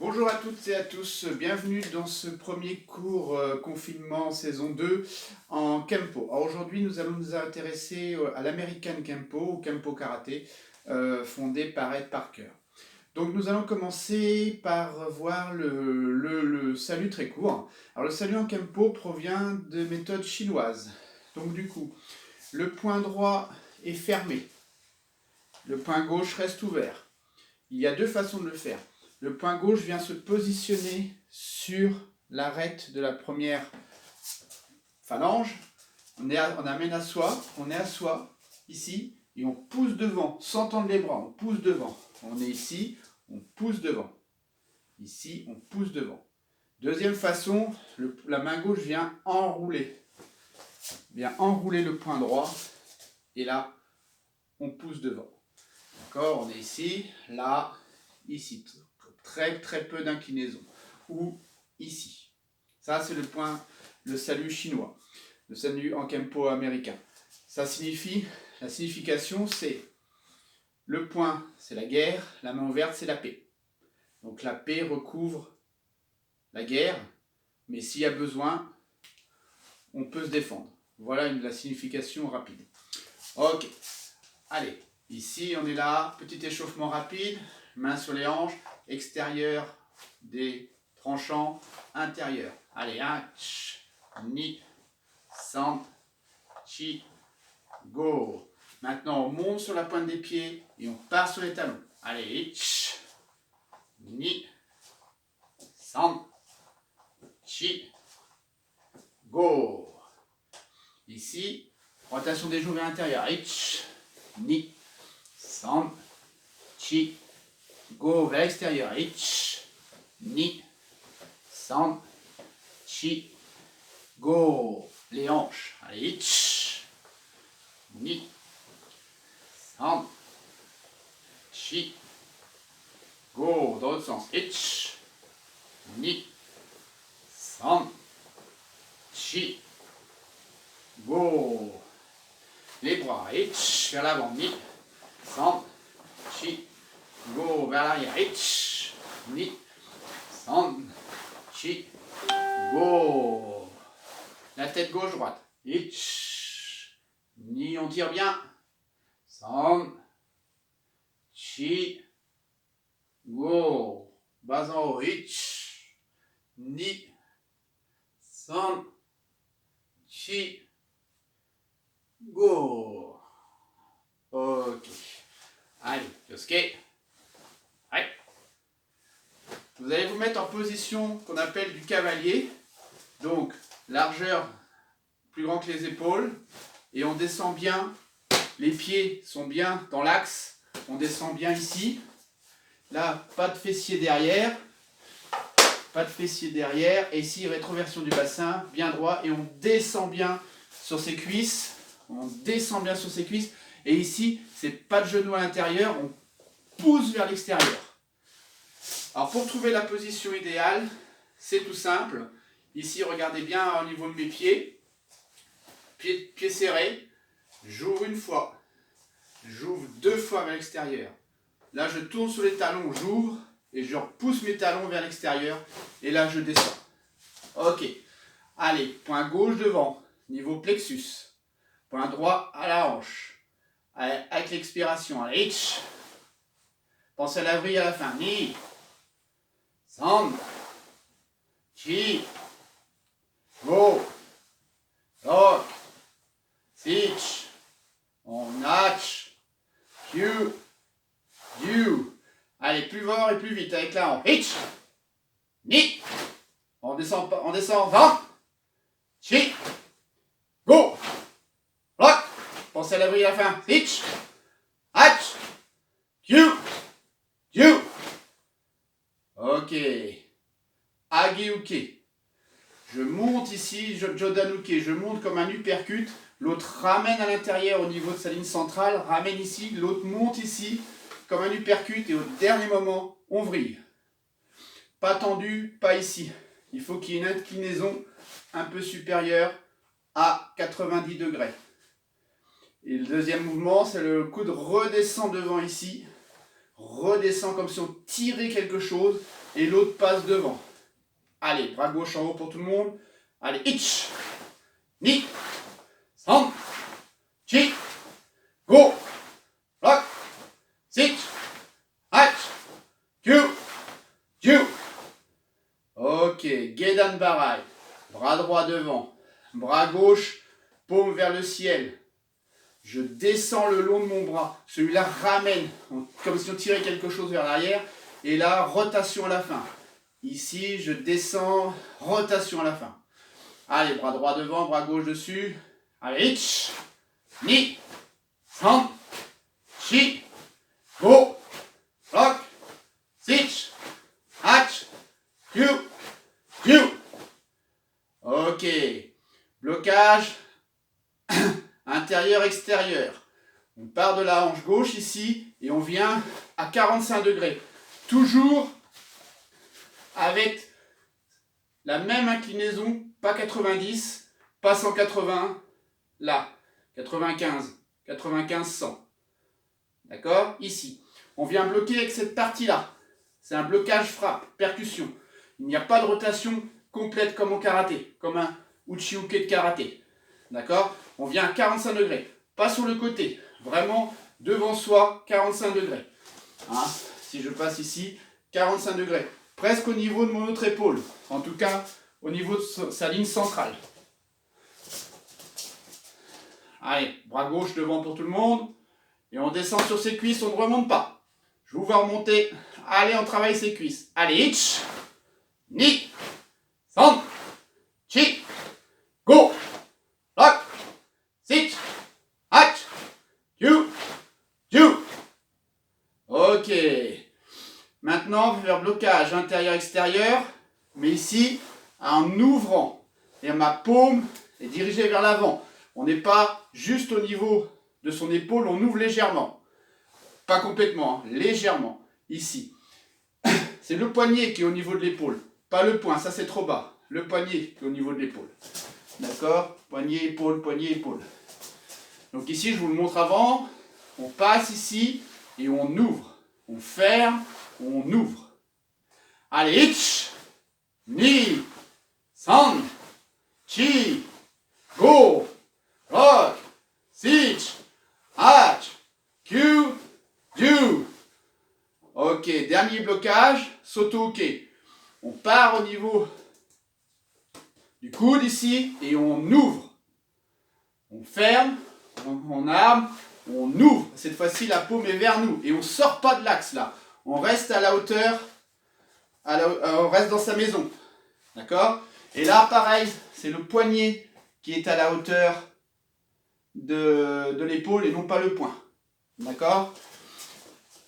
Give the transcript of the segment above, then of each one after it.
Bonjour à toutes et à tous, bienvenue dans ce premier cours confinement saison 2 en Kempo. Alors aujourd'hui nous allons nous intéresser à l'American Kempo ou Kempo Karaté fondé par Ed Parker. Donc nous allons commencer par voir le salut très court. Alors le salut en Kempo provient de méthodes chinoises. Donc du coup, le poing droit est fermé, le poing gauche reste ouvert. Il y a deux façons de le faire. Le poing gauche vient se positionner sur l'arête de la première phalange. On amène à soi, on est à soi, ici, et on pousse devant, sans tendre les bras, on pousse devant. On est ici, on pousse devant. Ici, on pousse devant. Deuxième façon, la main gauche vient enrouler. Vient enrouler le poing droit, et là, on pousse devant. D'accord, on est ici, là, ici. Très peu d'inclinaison. Ou ici. Ça, c'est le salut chinois. Le salut en Kempo américain. Ça signifie, la signification, c'est le poing, c'est la guerre, la main ouverte, c'est la paix. Donc la paix recouvre la guerre, mais s'il y a besoin, on peut se défendre. Voilà la signification rapide. Ok, allez, ici on est là, petit échauffement rapide, main sur les hanches, extérieur des tranchants, intérieur. Allez, 1, ni, san, chi, go. Maintenant on monte sur la pointe des pieds et on part sur les talons. Allez, ni, san, chi, go. Ici, rotation des genoux vers l'intérieur. Ni, san, chi, go vers l'extérieur. Ni, san, chi, go. Les hanches. Allez, ni, san, chi, go. Dans l'autre sens. Ni, san, chi, go. Les bras. Vers l'avant. Ni, san, chi, go. Vers l'arrière. Ni, san, chi, go. La tête gauche-droite. Ni, on tire bien. San, chi, go. Bas en haut. Ni, san, chi, go. Ok. Allez, Yosuke. Allez. Vous allez vous mettre en position qu'on appelle du cavalier. Donc, largeur plus grand que les épaules. Et on descend bien. Les pieds sont bien dans l'axe. On descend bien ici. Là, pas de fessier derrière. Pas de fessier derrière. Et ici, rétroversion du bassin, bien droit. Et on descend bien sur ses cuisses. On descend bien sur ses cuisses. Et ici, c'est pas de genou à l'intérieur. On pousse vers l'extérieur. Alors, pour trouver la position idéale, c'est tout simple. Ici, regardez bien au niveau de mes pieds. Pieds serrés. J'ouvre une fois. J'ouvre deux fois vers l'extérieur. Là, je tourne sur les talons, j'ouvre et je repousse mes talons vers l'extérieur. Et là, je descends. Ok. Allez, point gauche devant, niveau plexus. Point droit à la hanche. Allez, avec l'expiration. Allez, pensez à la vrille à la fin. Ni, san, chi, go, rock, sich, on natch, piu, du. Allez, plus fort et plus vite avec la hanche. Ni, on descend, va, chi, go, rock, pensez à la vrille à la fin. Sich, hatch, piu, du. Ok. Ageuke. Je monte ici, Jodanuke, je monte comme un uppercut. L'autre ramène à l'intérieur au niveau de sa ligne centrale, ramène ici, l'autre monte ici comme un uppercut et au dernier moment, on vrille. Pas tendu, pas ici. Il faut qu'il y ait une inclinaison un peu supérieure à 90 degrés. Et le deuxième mouvement, c'est le coude redescend devant ici. Redescend comme si on tirait quelque chose. et l'autre passe devant. Allez, bras gauche en haut pour tout le monde. Allez, ich, ni, san, chi, go, block, sit, hach, kyu, ju. Ok, Gedan Barai. Bras droit devant, bras gauche, paume vers le ciel. Je descends le long de mon bras. Celui-là ramène, comme si on tirait quelque chose vers l'arrière. Et là, rotation à la fin. Ici, je descends, rotation à la fin. Allez, bras droit devant, bras gauche dessus. Allez, ich, ni, san, chi, go, block, sit, hach, kyu, ju. Ok, blocage, intérieur-extérieur. On part de la hanche gauche ici et on vient à 45 degrés. Toujours avec la même inclinaison, pas 90, pas 180, là, 95, 95, 100. D'accord? Ici. On vient bloquer avec cette partie-là. C'est un blocage frappe, percussion. Il n'y a pas de rotation complète comme au karaté, comme un uchi-uke de karaté. D'accord? On vient à 45 degrés. Pas sur le côté. Vraiment devant soi, 45 degrés. Hein? Si je passe ici, 45 degrés. Presque au niveau de mon autre épaule. En tout cas, au niveau de sa ligne centrale. Allez, bras gauche devant pour tout le monde. Et on descend sur ses cuisses, on ne remonte pas. Je vous vois remonter. Allez, on travaille ses cuisses. Allez, ich, ni, san, chi, go, block, sit, hach, kyu, ju. Ok. Maintenant, on va faire blocage intérieur-extérieur, mais ici, en ouvrant. Et ma paume est dirigée vers l'avant. On n'est pas juste au niveau de son épaule, on ouvre légèrement. Pas complètement, hein, légèrement. Ici. C'est le poignet qui est au niveau de l'épaule. Pas le poing, ça c'est trop bas. Le poignet qui est au niveau de l'épaule. D'accord? Poignet, épaule, poignet, épaule. Donc ici, je vous le montre avant. On passe ici et on ouvre. On ferme, on ouvre. Allez, ich, ni, san, chi, go, rock, sit, hach, kyu, ju. Ok, dernier blocage, soto-uke. On part au niveau du coude ici et on ouvre. On ferme, on arme, on ouvre. Cette fois-ci, la paume est vers nous et on ne sort pas de l'axe là. On reste à la hauteur, on reste dans sa maison. D'accord? Et là, pareil, c'est le poignet qui est à la hauteur de l'épaule et non pas le poing. D'accord?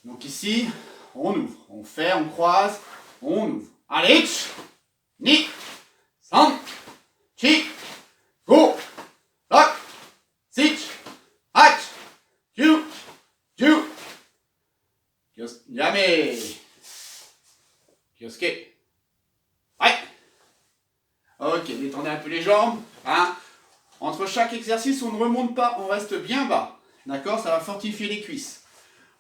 Donc ici, on ouvre. On fait, on croise, on ouvre. Allez, ich, ni, san, chi, go, block, sit, hach, kyu, ju. Yame. Kyosuke. Ouais. Ok, détendez un peu les jambes. Hein. Entre chaque exercice, on ne remonte pas, on reste bien bas. D'accord? Ça va fortifier les cuisses.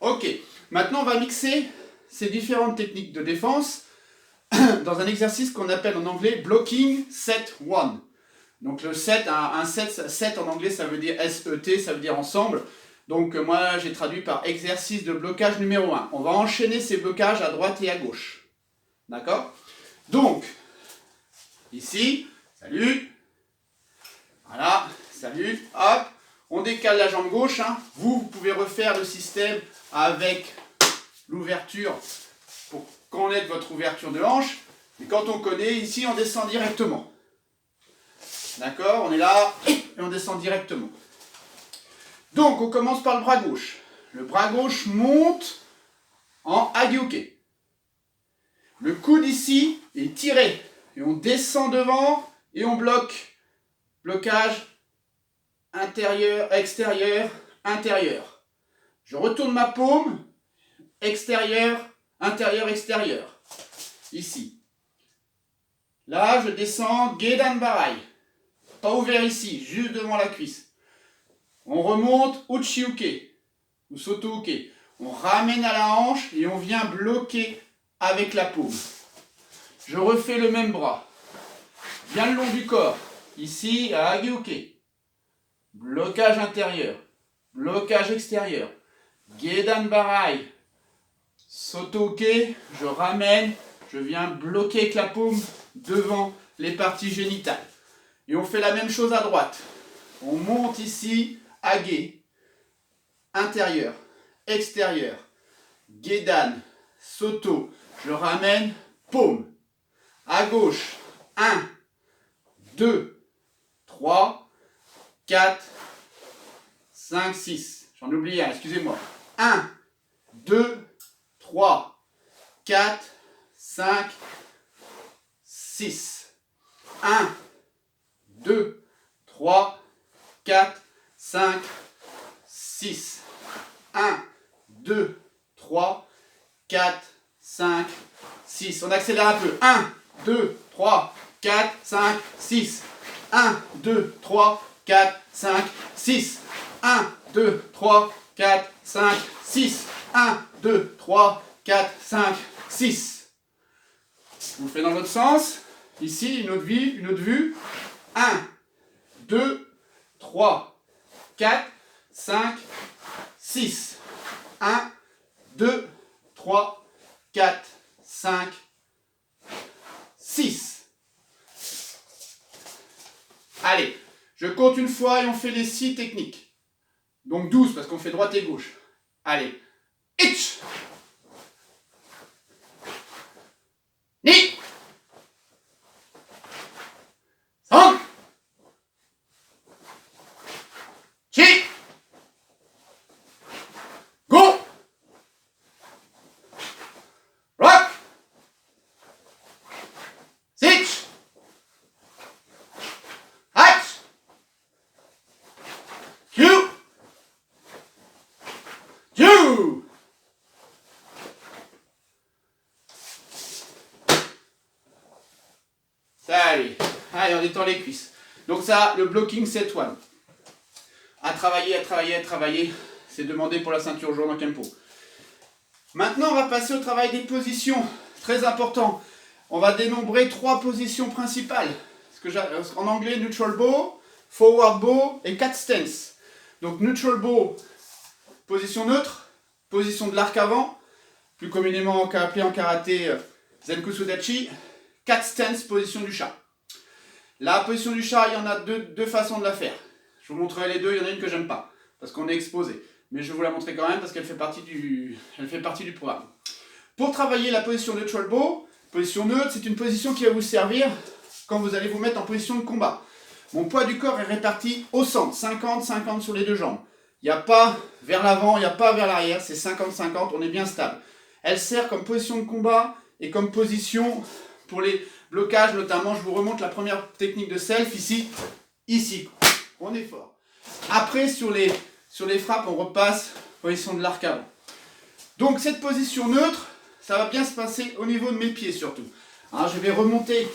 Ok, maintenant on va mixer ces différentes techniques de défense dans un exercice qu'on appelle en anglais Blocking Set 1. Donc le set, un set en anglais ça veut dire S-E-T, ça veut dire ensemble. Donc moi j'ai traduit par exercice de blocage numéro 1. On va enchaîner ces blocages à droite et à gauche. D'accord? Donc, ici, salut, voilà, salut, hop, on décale la jambe gauche. Hein. Vous pouvez refaire le système avec l'ouverture pour connaître votre ouverture de hanche. Mais quand on connaît, ici on descend directement. D'accord? On est là et on descend directement. Donc on commence par le bras gauche. Le bras gauche monte en Hagioke. Le coude ici est tiré. Et on descend devant et on bloque. Blocage intérieur, extérieur, intérieur. Je retourne ma paume. Extérieur, intérieur, extérieur. Ici. Là, je descends Gedan Barai. Pas ouvert ici, juste devant la cuisse. On remonte Uchi-uke ou Soto-uke. On ramène à la hanche et on vient bloquer avec la paume. Je refais le même bras. Bien le long du corps. Ici, à Hageuke. Blocage intérieur. Blocage extérieur. Gedan Barai. Sotoke. Je ramène. Je viens bloquer avec la paume devant les parties génitales. Et on fait la même chose à droite. On monte ici, Hage. Intérieur. Extérieur. Gedan. Soto. Je ramène. Paume. À gauche. 1, 2, 3, 4, 5, 6. J'en oublie un, excusez-moi. 1, 2, 3, 4, 5, 6. 1, 2, 3, 4, 5, 6. 1, 2, 3, 4, 5, 6. On accélère un peu. 1, 2, 3, 4, 5, 6. 1, 2, 3, 4, 5, 6. 1, 2, 3, 4, 5, 6. 1, 2, 3, 4, 5, 6. Je vous fais dans l'autre sens. Ici, une autre vue. 1, 2, 3, 4, 5, 6. 1, 2, 3, 4, 5, 6. Allez, je compte une fois et on fait les 6 techniques. Donc 12 parce qu'on fait droite et gauche. Allez. Ich. Ni. San. Chi. Go. Rock. Sitch. Hatch. Q. Q. Allez, on détend les cuisses. Donc ça, le blocking set one. À travailler. C'est demandé pour la ceinture jaune en Kempo. Maintenant, on va passer au travail des positions. Très important. On va dénombrer 3 positions principales. En anglais, neutral bow, forward bow et cat stance. Donc neutral bow, position neutre, position de l'arc avant, plus communément appelé en karaté Zenkusudachi. Cat stance, position du chat. La position du chat, il y en a deux façons de la faire. Je vous montrerai les deux, il y en a une que j'aime pas, parce qu'on est exposé. Mais je vais vous la montrer quand même, parce qu'elle fait partie du programme. Pour travailler la position neutral bow, position neutre, c'est une position qui va vous servir quand vous allez vous mettre en position de combat. Mon poids du corps est réparti au centre, 50-50 sur les deux jambes. Il n'y a pas vers l'avant, il n'y a pas vers l'arrière, c'est 50-50, on est bien stable. Elle sert comme position de combat et comme position pour les blocages, notamment, je vous remonte la première technique de self, ici. On est fort. Après, sur les frappes, on repasse position de l'arc avant. Donc, cette position neutre, ça va bien se passer au niveau de mes pieds surtout. Alors, je vais remonter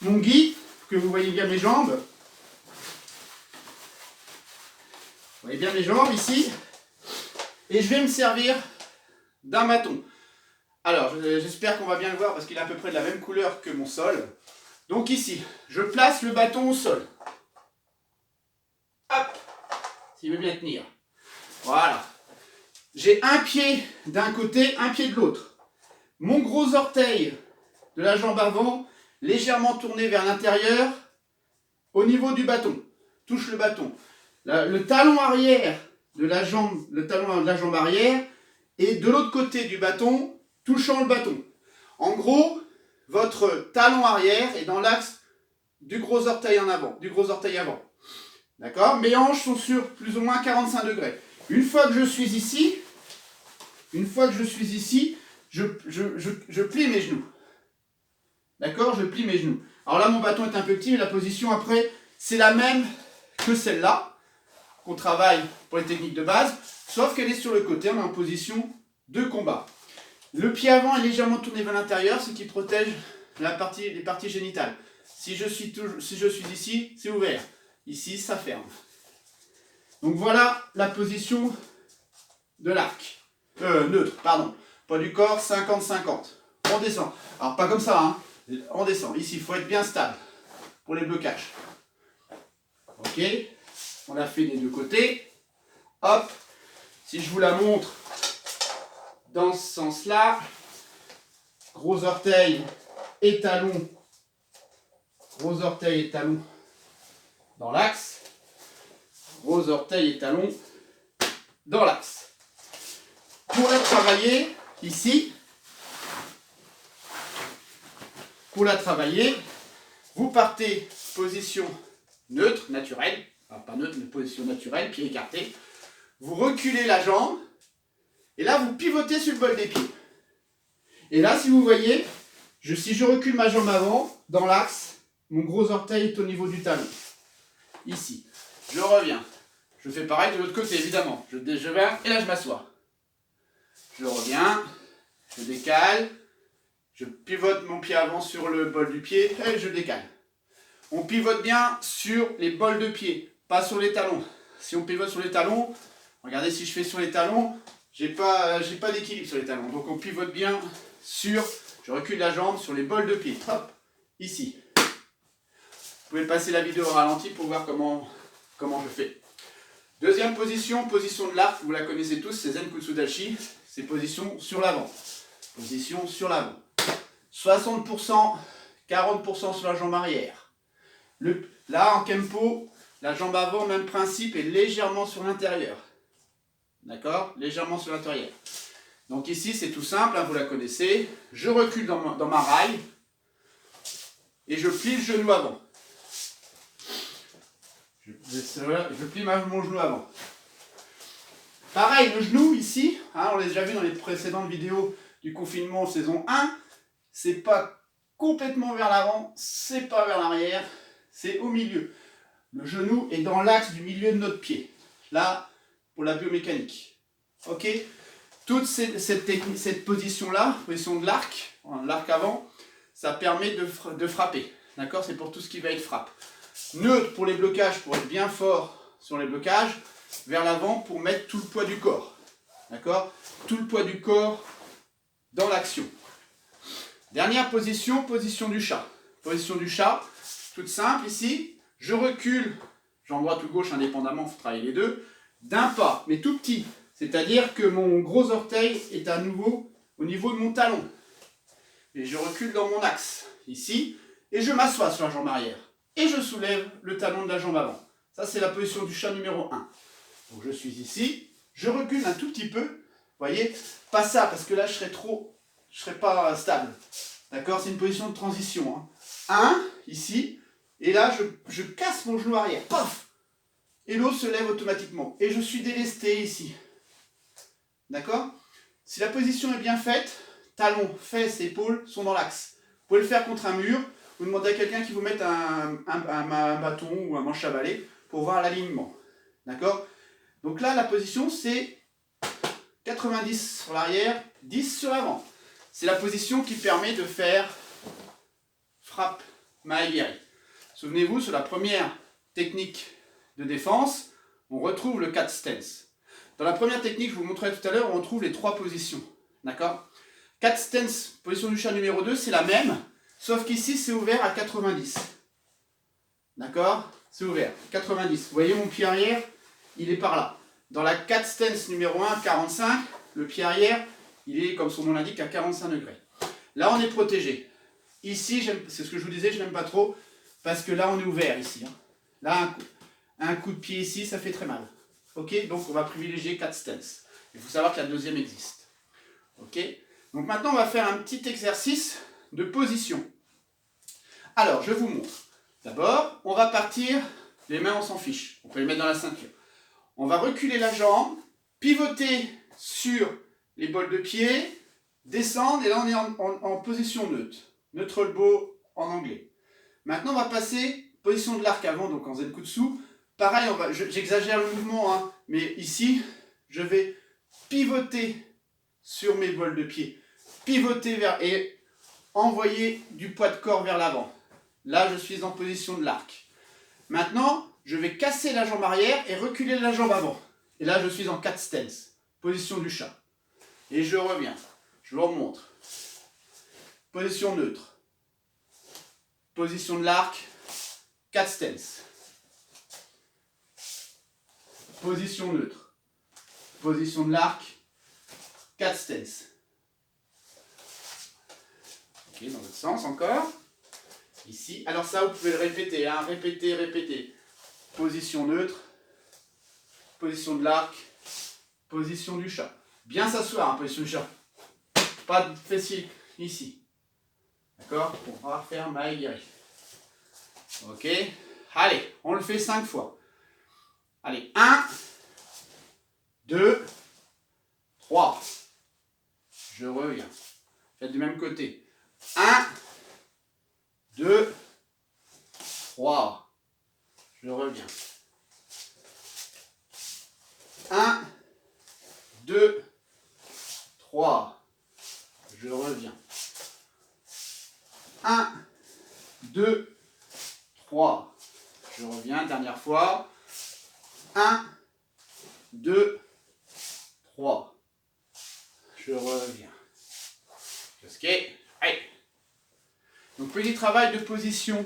mon gi, que vous voyez bien mes jambes. Vous voyez bien mes jambes ici. Et je vais me servir d'un bâton. Alors, j'espère qu'on va bien le voir parce qu'il est à peu près de la même couleur que mon sol. Donc ici, je place le bâton au sol. Hop, s'il veut bien tenir. Voilà. J'ai un pied d'un côté, un pied de l'autre. Mon gros orteil de la jambe avant, légèrement tourné vers l'intérieur, au niveau du bâton. Touche le bâton. Le talon arrière de la jambe, arrière, et de l'autre côté du bâton, touchant le bâton. En gros, votre talon arrière est dans l'axe du gros orteil en avant, D'accord? Mes hanches sont sur plus ou moins 45 degrés. Une fois que je suis ici, je plie mes genoux. D'accord? Je plie mes genoux. Alors là, mon bâton est un peu petit, mais la position après, c'est la même que celle-là, qu'on travaille pour les techniques de base, sauf qu'elle est sur le côté, on est en position de combat. Le pied avant est légèrement tourné vers l'intérieur, ce qui protège les parties génitales. Si je suis ici, c'est ouvert. Ici, ça ferme. Donc voilà la position de l'arc. Neutre, pardon. Poids du corps, 50-50. On descend. Alors pas comme ça, hein. On descend. Ici, il faut être bien stable pour les blocages. Ok. On l'a fait des deux côtés. Hop. Si je vous la montre dans ce sens-là, gros orteil et talon. Gros orteil et talon dans l'axe. Gros orteil et talon dans l'axe. Pour la travailler, ici, pour la travailler, vous partez position neutre, naturelle, enfin, pas neutre, mais position naturelle, pied écarté. Vous reculez la jambe, et là vous pivotez sur le bol des pieds. Et là, si vous voyez, si je recule ma jambe avant, dans l'axe, mon gros orteil est au niveau du talon. Ici. Je reviens. Je fais pareil de l'autre côté, évidemment. Je vais, et là je m'assois. Je reviens, je décale, je pivote mon pied avant sur le bol du pied, et je décale. On pivote bien sur les bols de pied, pas sur les talons. Si on pivote sur les talons, regardez si je fais sur les talons, j'ai pas d'équilibre sur les talons. Donc on pivote bien sur, je recule la jambe sur les bols de pied. Hop, ici. Vous pouvez passer la vidéo au ralenti pour voir comment je fais. Deuxième position, position de l'arc, vous la connaissez tous, c'est Zenkutsu Dashi, c'est position sur l'avant. Position sur l'avant. 60%, 40% sur la jambe arrière. Là, en Kempo, la jambe avant, même principe, est légèrement sur l'intérieur. D'accord? Légèrement sur l'intérieur. Donc ici, c'est tout simple, hein, vous la connaissez. Je recule dans ma raille et je plie le genou avant. Je plie mon genou avant. Pareil, le genou ici, hein, on l'a déjà vu dans les précédentes vidéos du confinement saison 1, c'est pas complètement vers l'avant, c'est pas vers l'arrière, c'est au milieu. Le genou est dans l'axe du milieu de notre pied. Là, pour la biomécanique. Ok? Toute cette position-là, position de l'arc avant, ça permet de frapper. D'accord? C'est pour tout ce qui va être frappe. Neutre pour les blocages, pour être bien fort sur les blocages. Vers l'avant pour mettre tout le poids du corps. D'accord? Tout le poids du corps dans l'action. Dernière position, position du chat. Position du chat, toute simple ici. Je recule, jambe droite ou gauche indépendamment, il faut travailler les deux, d'un pas, mais tout petit. C'est-à-dire que mon gros orteil est à nouveau au niveau de mon talon. Et je recule dans mon axe, ici, et je m'assois sur la jambe arrière. Et je soulève le talon de la jambe avant. Ça, c'est la position du chat numéro 1. Donc je suis ici, je recule un tout petit peu, vous voyez, pas ça, parce que là, je serais pas stable. D'accord? C'est une position de transition. Hein. 1, ici, et là, je casse mon genou arrière. Paf! Et l'os se lève automatiquement. Et je suis délesté ici. D'accord? Si la position est bien faite, talons, fesses, épaules sont dans l'axe. Vous pouvez le faire contre un mur. Vous demandez à quelqu'un qui vous mette un bâton ou un manche à balai pour voir l'alignement. D'accord? Donc là, la position, c'est 90 sur l'arrière, 10 sur l'avant. C'est la position qui permet de faire frappe, Maegiri. Souvenez-vous, sur la première technique de défense, on retrouve le cat stance. Dans la première technique, je vous montrerai tout à l'heure, on retrouve les 3 positions. D'accord? Cat stance, position du chat numéro 2, c'est la même, sauf qu'ici, c'est ouvert à 90. D'accord? C'est ouvert, 90. Vous voyez mon pied arrière, il est par là. Dans la cat stance numéro 1, 45, le pied arrière, il est, comme son nom l'indique, à 45 degrés. Là, on est protégé. Ici, c'est ce que je vous disais, je n'aime pas trop, parce que là, on est ouvert ici. Là, un coup de pied ici, ça fait très mal. Ok? Donc, on va privilégier cat stance. Il faut savoir que la deuxième existe. Ok? Donc, maintenant, on va faire un petit exercice de position. Alors, je vous montre. D'abord, on va partir, les mains, on s'en fiche. On peut les mettre dans la ceinture. On va reculer la jambe, pivoter sur les bols de pied, descendre, et là, on est en position neutre. Neutral bow en anglais. Maintenant, on va passer position de l'arc avant, donc en Zenkutsu. Pareil, j'exagère le mouvement, hein, mais ici, je vais pivoter sur mes bols de pied. Pivoter et envoyer du poids de corps vers l'avant. Là, je suis en position de l'arc. Maintenant, je vais casser la jambe arrière et reculer la jambe avant. Et là, je suis en cat stance, position du chat. Et je reviens. Je vous remontre. Position neutre. Position de l'arc, 4 stance. Position neutre. Position de l'arc, 4 stance. Ok, dans l'autre sens encore. Ici. Alors ça, vous pouvez le répéter, hein. Répéter, répéter. Position neutre. Position de l'arc. Position du chat. Bien s'asseoir, hein, position du chat. Pas de fessier ici. D'accord? On va refaire Maegiri. Ok. Allez, on le fait 5 fois. Allez, 1, 2, 3. Je reviens. Faites du même côté. 1, 2, 3. Je reviens. 1, 2, 3. Je reviens. 1, 2, 3. Je reviens. Dernière fois. 1, 2, 3. Je reviens. Ok. Allez. Donc petit travail de position.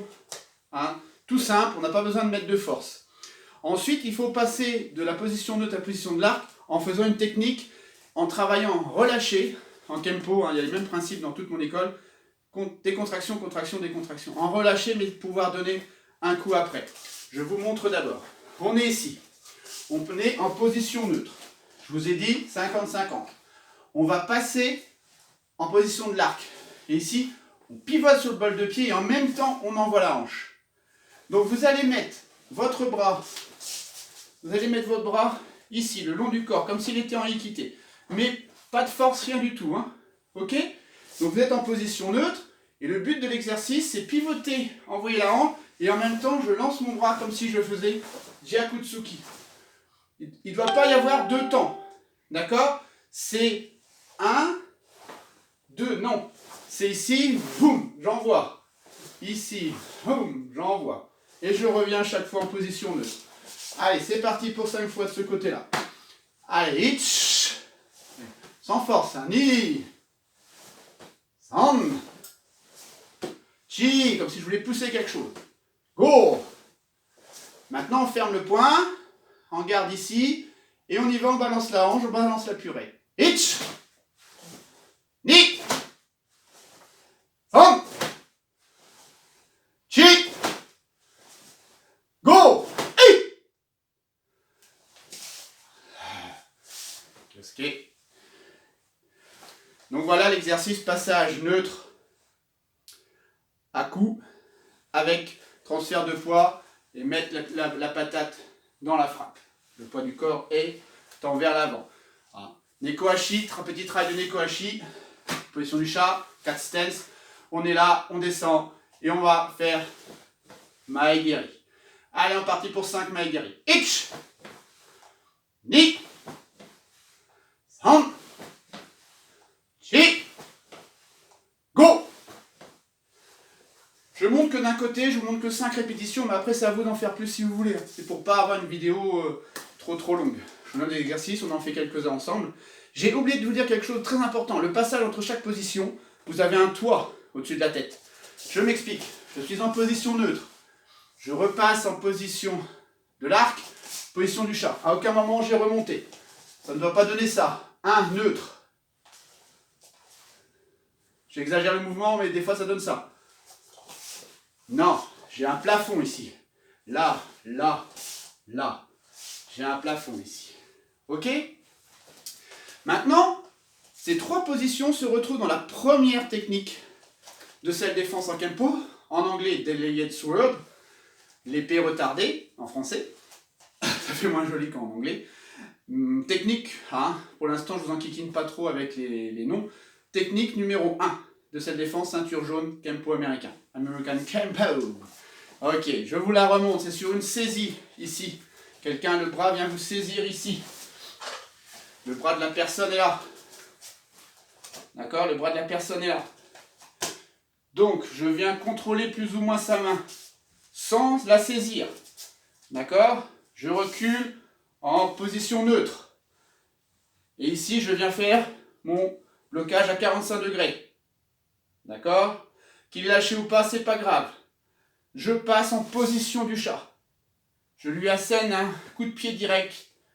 Hein. Tout simple, on n'a pas besoin de mettre de force. Ensuite, il faut passer de la position neutre à la position de l'arc en faisant une technique, en travaillant relâché, en Kempo, hein, il y a les mêmes principes dans toute mon école, décontraction, contraction, décontraction. En relâché, mais de pouvoir donner un coup après. Je vous montre d'abord. On est ici. On est en position neutre. Je vous ai dit 50-50. On va passer en position de l'arc. Et ici, on pivote sur le bol de pied et en même temps, on envoie la hanche. Donc vous allez mettre votre bras, ici, le long du corps, comme s'il était en équité. Mais pas de force, rien du tout. Hein. Ok? Donc vous êtes en position neutre. Et le but de l'exercice, c'est pivoter, envoyer la hanche. Et en même temps, je lance mon bras comme si je faisais Jakutsuki. Il ne doit pas y avoir 2 temps. D'accord? C'est 1, 2, non. C'est ici, boum, j'envoie. Ici, boum, j'envoie. Et je reviens chaque fois en position neutre. Allez, c'est parti pour 5 fois de ce côté-là. Allez, itch. Sans force, hein. Ni. San. Chi, comme si je voulais pousser quelque chose. Go. Maintenant, on ferme le poing. On garde ici. Et on y va, on balance la hanche, on balance la purée. Itch. Ni. San. Chi. Go. Kiosque. Donc voilà l'exercice passage neutre à coup avec transfert de poids et mettre la patate dans la frappe. Le poids du corps est vers l'avant. Voilà. Nekohashi, petit travail de Nekohashi, position du chat, 4 stance. On est là, on descend et on va faire Maegiri. Allez, on est parti pour 5 Maegiri. Ich, ni, san, chi, go. Je montre que d'un côté, je vous montre que 5 répétitions, mais après c'est à vous d'en faire plus si vous voulez. C'est pour pas avoir une vidéo trop longue. Je vous donne des exercices, on en fait quelques-uns ensemble. J'ai oublié de vous dire quelque chose de très important. Le passage entre chaque position, vous avez un toit au-dessus de la tête. Je m'explique. Je suis en position neutre. Je repasse en position de l'arc, position du chat. À aucun moment j'ai remonté. Ça ne doit pas donner ça. Un neutre. J'exagère le mouvement, mais des fois ça donne ça. Non, j'ai un plafond ici. Là, là, là. J'ai un plafond ici. Ok? Maintenant, ces 3 positions se retrouvent dans la première technique de self-défense en Kempo. En anglais, Delayed Sword. L'épée retardée, en français. Ça fait moins joli qu'en anglais. Technique, hein, pour l'instant je vous enquiquine pas trop avec les noms. Technique numéro 1 de cette défense, ceinture jaune, Kempo américain. American Kempo. Ok, je vous la remonte, c'est sur une saisie, ici. Quelqu'un, le bras vient vous saisir ici. Le bras de la personne est là. D'accord, le bras de la personne est là. Donc, je viens contrôler plus ou moins sa main, sans la saisir. D'accord? Je recule en position neutre. Et ici, je viens faire mon blocage à 45 degrés. D'accord? Qu'il est lâché ou pas, c'est pas grave. je passe en position du chat. Je lui assène un coup de pied direct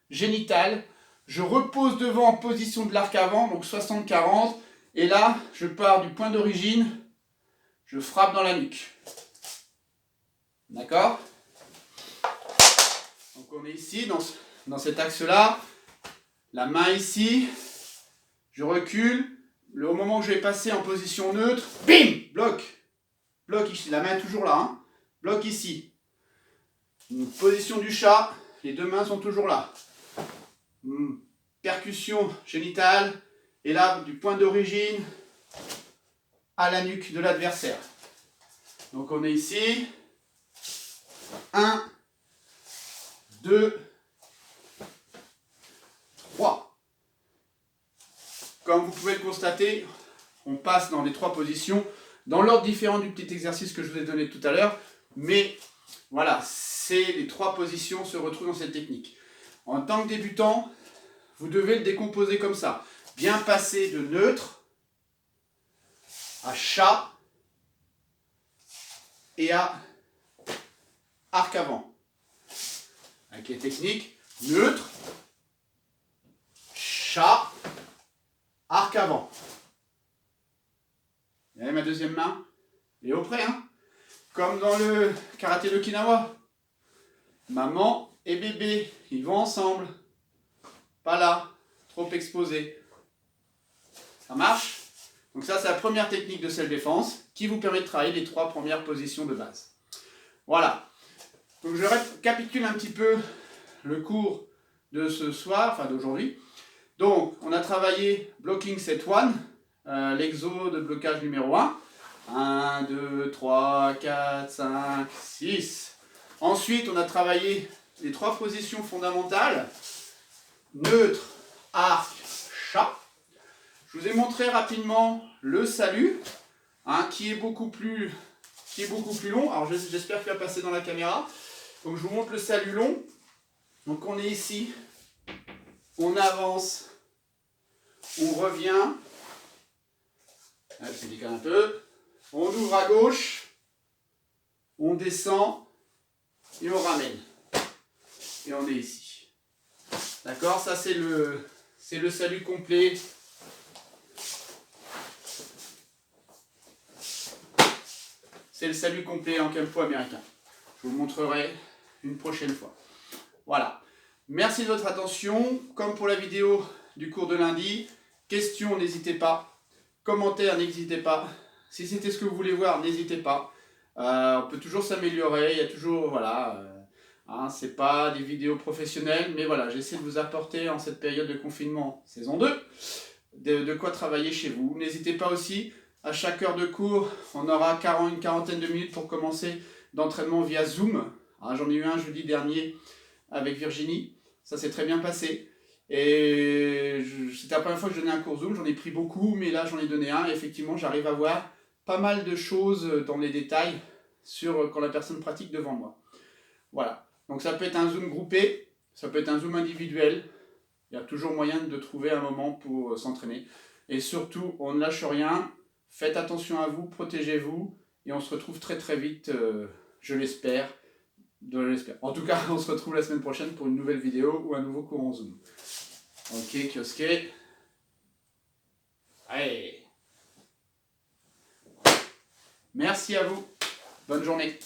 génital. Je repose devant en position de l'arc avant, donc 60-40. Et là, je pars du point d'origine. Je frappe dans la nuque. D'accord? Donc on est ici, dans cet axe-là. La main ici. Je recule. Au moment où je vais passer en position neutre, bim! Bloc. Bloc ici. La main est toujours là. Hein. Bloc ici. Une position du chat. Les deux mains sont toujours là. Percussion génitale. Et là, du point d'origine à la nuque de l'adversaire. Donc on est ici. 1, 2, 3. Comme vous pouvez le constater, on passe dans les 3 positions, dans l'ordre différent du petit exercice que je vous ai donné tout à l'heure, mais voilà, les 3 positions se retrouvent dans cette technique. En tant que débutant, vous devez le décomposer comme ça. Bien passer de neutre à chat et à arc avant. Avec les techniques neutre, chat, arc avant. Et ma deuxième main est auprès, hein. Comme dans le karaté d'Okinawa. Maman et bébé, ils vont ensemble. Pas là, trop exposé. Ça marche? Donc ça, c'est la première technique de self-défense qui vous permet de travailler les 3 premières positions de base. Voilà. Donc je récapitule un petit peu le cours de ce soir, enfin d'aujourd'hui. Donc, on a travaillé Blocking Set 1, l'exo de blocage numéro 1. 1, 2, 3, 4, 5, 6. Ensuite, on a travaillé les 3 positions fondamentales. Neutre, arc, chat. Je vous ai montré rapidement le salut, hein, qui est beaucoup plus long. Alors, j'espère qu'il va passer dans la caméra. Donc, je vous montre le salut long. Donc, on est ici. On avance. On revient. Je décale un peu. On ouvre à gauche. On descend. Et on ramène. Et on est ici. D'accord? Ça, c'est le salut complet. C'est le salut complet en kempo américain. Je vous le montrerai une prochaine fois. Voilà. Merci de votre attention. Comme pour la vidéo du cours de lundi, questions, n'hésitez pas. Commentaires, n'hésitez pas. Si c'était ce que vous voulez voir, n'hésitez pas. On peut toujours s'améliorer. Il y a toujours, voilà, hein, c'est pas des vidéos professionnelles, mais voilà, j'essaie de vous apporter en cette période de confinement, saison 2, de quoi travailler chez vous. N'hésitez pas aussi, à chaque heure de cours, on aura une quarantaine de minutes pour commencer d'entraînement via Zoom. J'en ai eu un jeudi dernier avec Virginie, ça s'est très bien passé. Et c'était la première fois que je donnais un cours Zoom, j'en ai pris beaucoup, mais là j'en ai donné un, et effectivement j'arrive à voir pas mal de choses dans les détails sur quand la personne pratique devant moi. Voilà, donc ça peut être un Zoom groupé, ça peut être un Zoom individuel, il y a toujours moyen de trouver un moment pour s'entraîner. Et surtout, on ne lâche rien, faites attention à vous, protégez-vous, et on se retrouve très très vite, je l'espère. En tout cas, on se retrouve la semaine prochaine pour une nouvelle vidéo ou un nouveau cours en Zoom. Ok, Kyosuke. Allez. Merci à vous. Bonne journée.